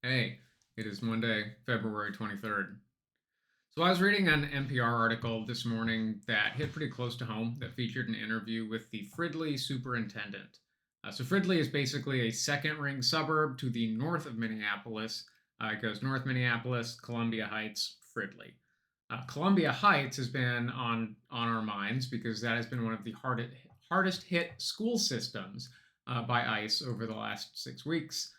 Hey, it is Monday, February 23rd. So I was reading an NPR article this morning that hit pretty close to home that featured an interview with the Fridley superintendent. So Fridley is basically a second ring suburb to the north of Minneapolis. It goes North Minneapolis, Columbia Heights, Fridley. Columbia Heights has been on our minds because that has been one of the hardest hit school systems by ICE over the last 6 weeks.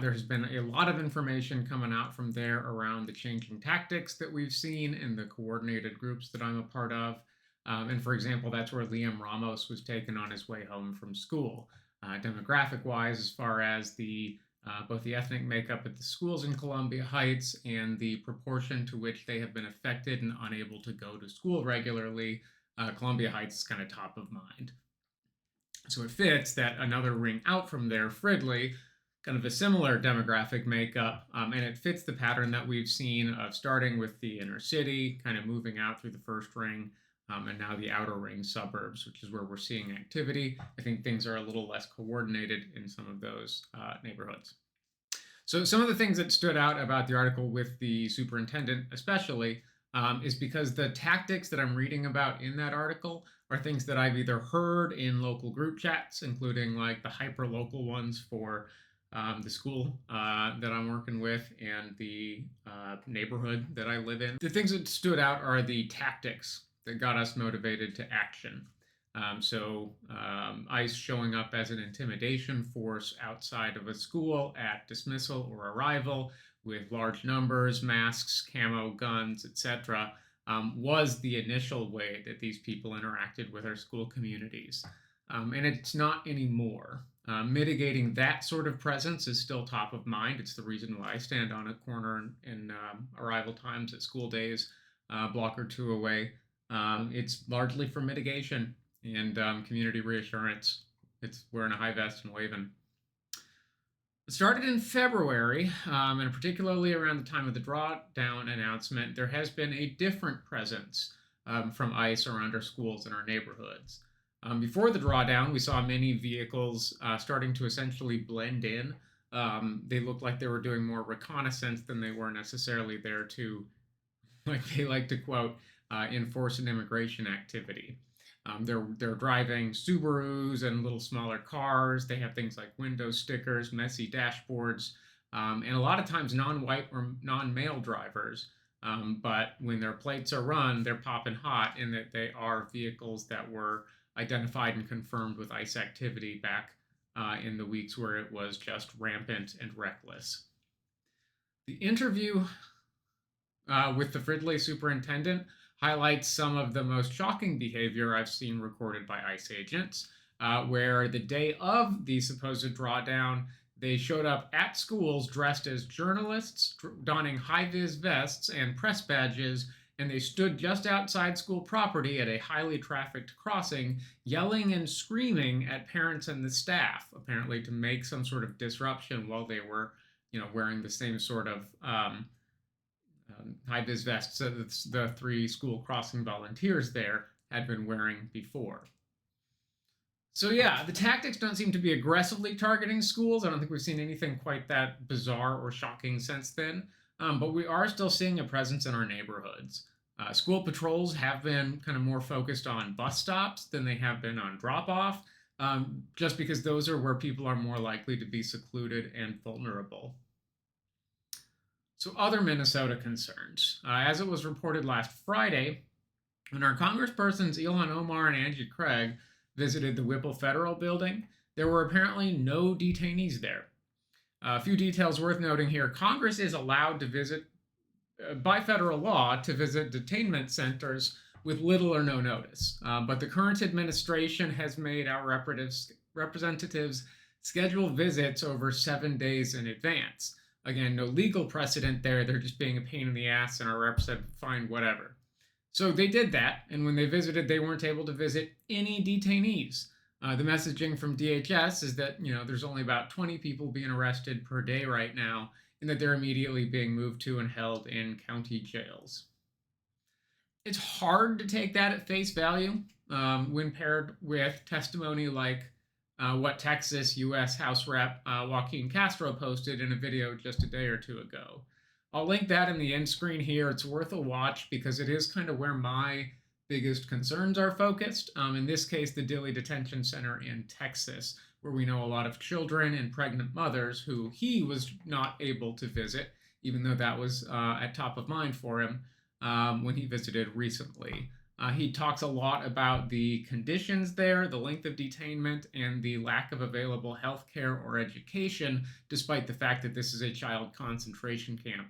There has been a lot of information coming out from there around the changing tactics that we've seen in the coordinated groups that I'm a part of. And for example, that's where Liam Ramos was taken on his way home from school. Demographic wise, as far as the both the ethnic makeup at the schools in Columbia Heights and the proportion to which they have been affected and unable to go to school regularly, Columbia Heights is kind of top of mind. So it fits that another ring out from there, Fridley, kind of a similar demographic makeup, and it fits the pattern that we've seen of starting with the inner city, kind of moving out through the first ring, and now the outer ring suburbs, which is where we're seeing activity. I think things are a little less coordinated in some of those neighborhoods. So some of the things that stood out about the article with the superintendent, especially, is because the tactics that I'm reading about in that article are things that I've either heard in local group chats, including like the hyper local ones for the school that I'm working with and the neighborhood that I live in. The things that stood out are the tactics that got us motivated to action. ICE showing up as an intimidation force outside of a school at dismissal or arrival with large numbers, masks, camo, guns, etc., was the initial way that these people interacted with our school communities. And it's not anymore. Mitigating that sort of presence is still top of mind. It's the reason why I stand on a corner in arrival times at school days, a block or two away. It's largely for mitigation and community reassurance. It's wearing a high vest and waving. It started in February, and particularly around the time of the drawdown announcement, there has been a different presence from ICE around our schools and our neighborhoods. Before the drawdown, we saw many vehicles starting to essentially blend in. They looked like they were doing more reconnaissance than they were necessarily there to, like they like to quote, enforce an immigration activity. They're driving Subarus and little smaller cars. They have things like window stickers, messy dashboards, and a lot of times non-white or non-male drivers. But when their plates are run, they're popping hot in that they are vehicles that were identified and confirmed with ICE activity back in the weeks where it was just rampant and reckless. The interview with the Fridley superintendent highlights some of the most shocking behavior I've seen recorded by ICE agents, where the day of the supposed drawdown, they showed up at schools dressed as journalists, donning high-vis vests and press badges, and they stood just outside school property at a highly trafficked crossing, yelling and screaming at parents and the staff, apparently to make some sort of disruption while they were, wearing the same sort of high-vis vests that the three school crossing volunteers there had been wearing before. So yeah, the tactics don't seem to be aggressively targeting schools. I don't think we've seen anything quite that bizarre or shocking since then. But we are still seeing a presence in our neighborhoods. School patrols have been kind of more focused on bus stops than they have been on drop-off, just because those are where people are more likely to be secluded and vulnerable. So other Minnesota concerns. As it was reported last Friday, when our congresspersons Ilhan Omar and Angie Craig visited the Whipple Federal Building, there were apparently no detainees there. A few details worth noting here. Congress is allowed to visit, by federal law, to visit detainment centers with little or no notice. But the current administration has made our representatives schedule visits over 7 days in advance. Again, no legal precedent there. They're just being a pain in the ass, and our reps said, fine, whatever. So they did that, and when they visited, they weren't able to visit any detainees. The messaging from DHS is that, there's only about 20 people being arrested per day right now, and that they're immediately being moved to and held in county jails. It's hard to take that at face value when paired with testimony like what Texas U.S. House Rep Joaquin Castro posted in a video just a day or two ago. I'll link that in the end screen here. It's worth a watch because it is kind of where my biggest concerns are focused. In this case, the Dilley Detention Center in Texas, where we know a lot of children and pregnant mothers who he was not able to visit, even though that was at top of mind for him when he visited recently. He talks a lot about the conditions there, the length of detainment, and the lack of available health care or education, despite the fact that this is a child concentration camp.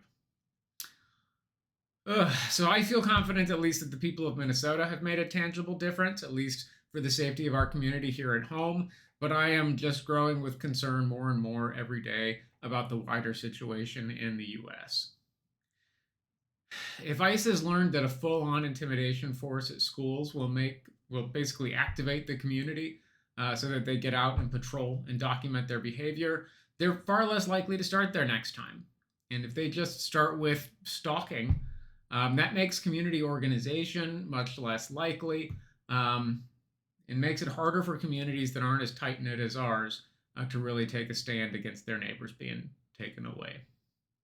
So I feel confident, at least, that the people of Minnesota have made a tangible difference, at least for the safety of our community here at home. But I am just growing with concern more and more every day about the wider situation in the U.S. If ICE has learned that a full-on intimidation force at schools will basically activate the community so that they get out and patrol and document their behavior, they're far less likely to start there next time. And if they just start with stalking, that makes community organization much less likely. It makes it harder for communities that aren't as tight knit as ours to really take a stand against their neighbors being taken away.